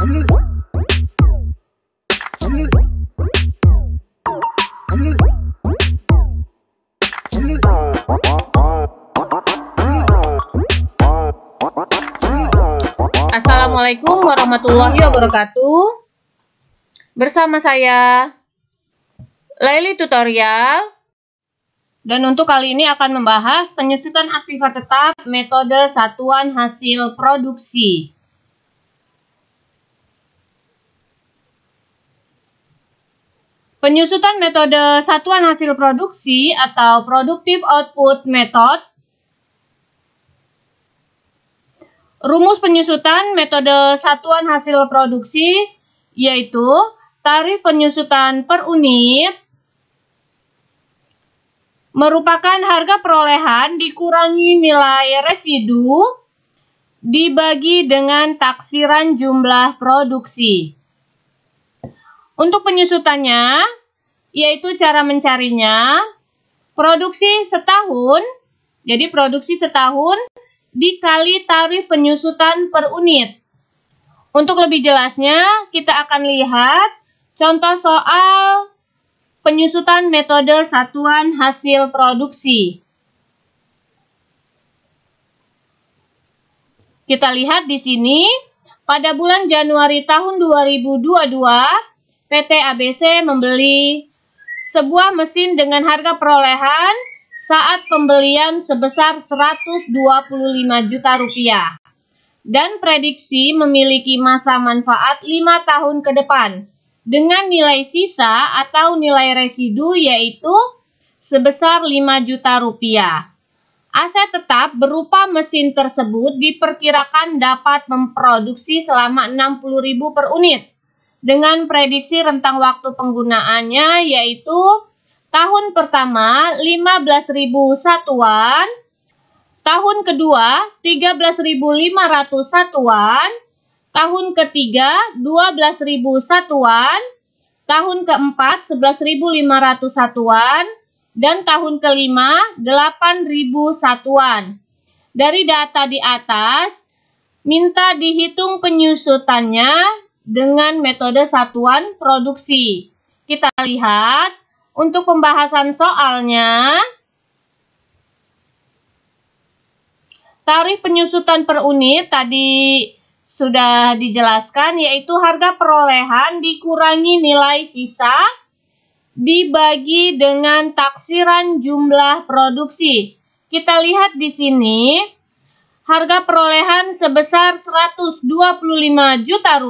Assalamualaikum warahmatullahi wabarakatuh. Bersama saya Laili Tutorial. Dan untuk kali ini akan membahas penyusutan aktiva tetap metode satuan hasil produksi. Penyusutan metode satuan hasil produksi atau Productive Output Method. Rumus penyusutan metode satuan hasil produksi yaitu tarif penyusutan per unit merupakan harga perolehan dikurangi nilai residu dibagi dengan taksiran jumlah produksi. Untuk penyusutannya, yaitu cara mencarinya, produksi setahun, jadi produksi setahun dikali tarif penyusutan per unit. Untuk lebih jelasnya, kita akan lihat contoh soal penyusutan metode satuan hasil produksi. Kita lihat di sini, pada bulan Januari tahun 2022, PT ABC membeli sebuah mesin dengan harga perolehan saat pembelian sebesar Rp125 juta dan prediksi memiliki masa manfaat 5 tahun ke depan dengan nilai sisa atau nilai residu yaitu sebesar Rp5 juta. Aset tetap berupa mesin tersebut diperkirakan dapat memproduksi selama 60.000 per unit dengan prediksi rentang waktu penggunaannya yaitu tahun pertama 15.000 satuan, tahun kedua 13.500 satuan, tahun ketiga 12.000 satuan, tahun keempat 11.500 satuan, dan tahun kelima 8.000 satuan. Dari data di atas, minta dihitung penyusutannya dengan metode satuan produksi. Kita lihat untuk pembahasan soalnya. Tarif penyusutan per unit tadi sudah dijelaskan yaitu harga perolehan dikurangi nilai sisa dibagi dengan taksiran jumlah produksi. Kita lihat di sini harga perolehan sebesar Rp125 juta,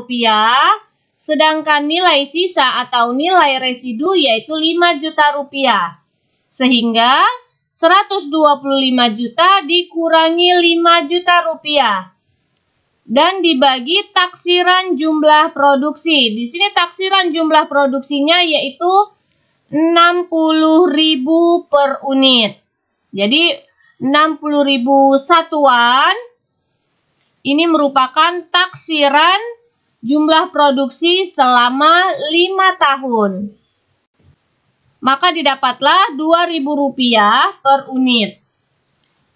sedangkan nilai sisa atau nilai residu yaitu Rp5 juta. Sehingga 125 juta dikurangi Rp5 juta dan dibagi taksiran jumlah produksi. Di sini taksiran jumlah produksinya yaitu 60.000 per unit. Jadi 60.000 satuan ini merupakan taksiran jumlah produksi selama 5 tahun. Maka didapatlah Rp2.000 per unit.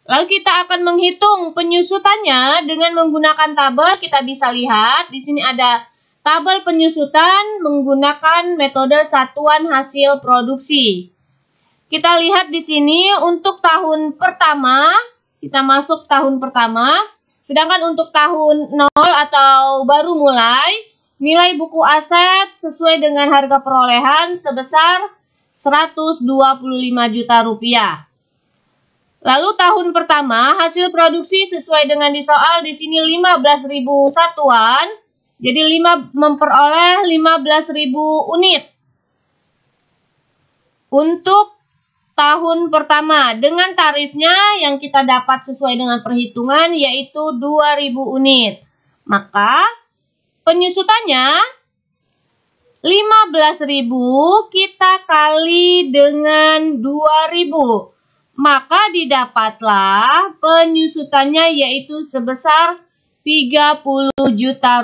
Lalu kita akan menghitung penyusutannya dengan menggunakan tabel. Kita bisa lihat di sini ada tabel penyusutan menggunakan metode satuan hasil produksi. Kita lihat di sini untuk tahun pertama, kita masuk tahun pertama. Sedangkan untuk tahun 0 atau baru mulai, nilai buku aset sesuai dengan harga perolehan sebesar Rp125 juta. Lalu tahun pertama hasil produksi sesuai dengan di soal di sini 15.000 satuan. Jadi 5 memperoleh 15.000 unit. Untuk tahun pertama dengan tarifnya yang kita dapat sesuai dengan perhitungan yaitu 2.000 unit. Maka penyusutannya 15.000 kita kali dengan 2.000. Maka didapatlah penyusutannya yaitu sebesar Rp30 juta.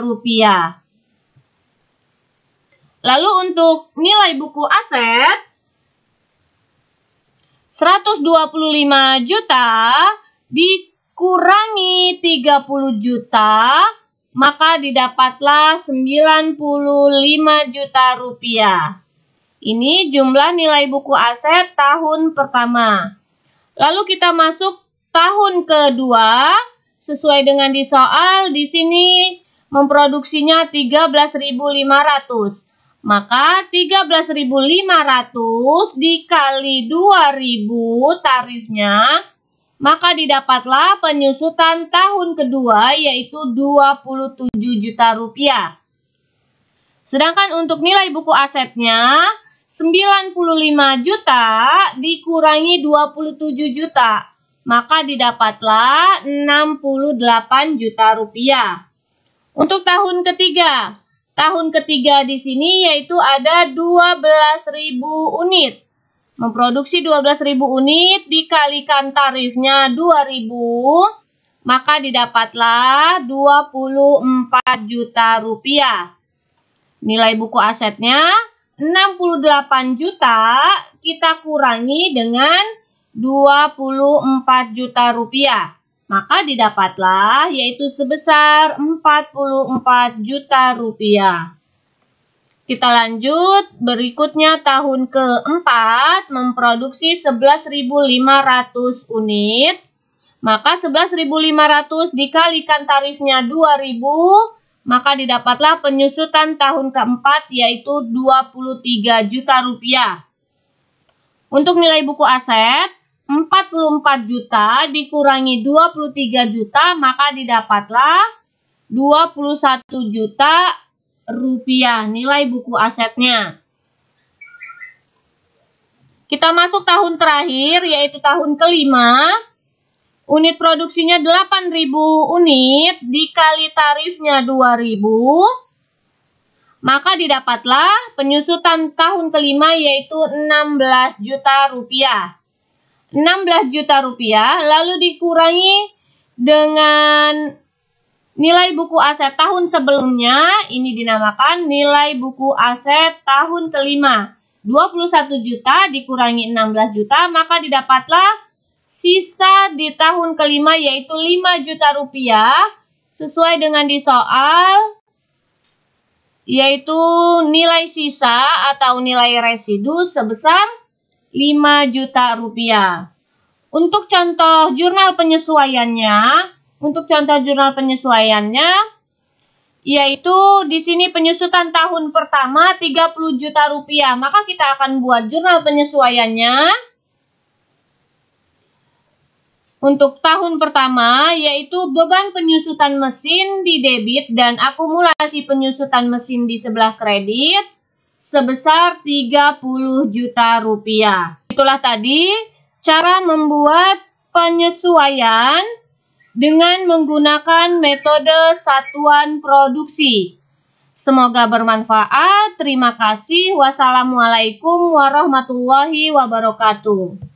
Lalu untuk nilai buku aset 125 juta dikurangi 30 juta maka didapatlah 95 juta rupiah. Ini jumlah nilai buku aset tahun pertama. Lalu kita masuk tahun kedua, sesuai dengan di soal, di sini memproduksinya 13.500. Maka 13.500 dikali 2.000 tarifnya, maka didapatlah penyusutan tahun kedua yaitu 27 juta rupiah. Sedangkan untuk nilai buku asetnya 95 juta dikurangi 27 juta, maka didapatlah 68 juta rupiah. Untuk tahun ketiga di sini yaitu ada 12.000 unit. Memproduksi 12.000 unit dikalikan tarifnya 2.000, maka didapatlah 24 juta rupiah. Nilai buku asetnya 68 juta kita kurangi dengan 24 juta rupiah. Maka didapatlah yaitu sebesar 44 juta rupiah. Kita lanjut, berikutnya tahun keempat memproduksi 11.500 unit. Maka 11.500 dikalikan tarifnya 2.000, maka didapatlah penyusutan tahun keempat yaitu 23 juta rupiah. Untuk nilai buku aset 44 juta dikurangi 23 juta, maka didapatlah 21 juta rupiah nilai buku asetnya. Kita masuk tahun terakhir yaitu tahun kelima. Unit produksinya 8.000 unit dikali tarifnya 2.000, maka didapatlah penyusutan tahun kelima yaitu 16 juta rupiah. 16 juta rupiah lalu dikurangi dengan nilai buku aset tahun sebelumnya, ini dinamakan nilai buku aset tahun kelima. 21 juta dikurangi 16 juta, maka didapatlah sisa di tahun kelima yaitu 5 juta rupiah sesuai dengan di soal, yaitu nilai sisa atau nilai residu sebesar 5 juta rupiah. Untuk contoh jurnal penyesuaiannya, yaitu di sini penyusutan tahun pertama 30 juta rupiah, maka kita akan buat jurnal penyesuaiannya. Untuk tahun pertama yaitu beban penyusutan mesin di debit dan akumulasi penyusutan mesin di sebelah kredit sebesar 30 juta rupiah. Itulah tadi cara membuat penyesuaian dengan menggunakan metode satuan produksi. Semoga bermanfaat. Terima kasih. Wassalamualaikum warahmatullahi wabarakatuh.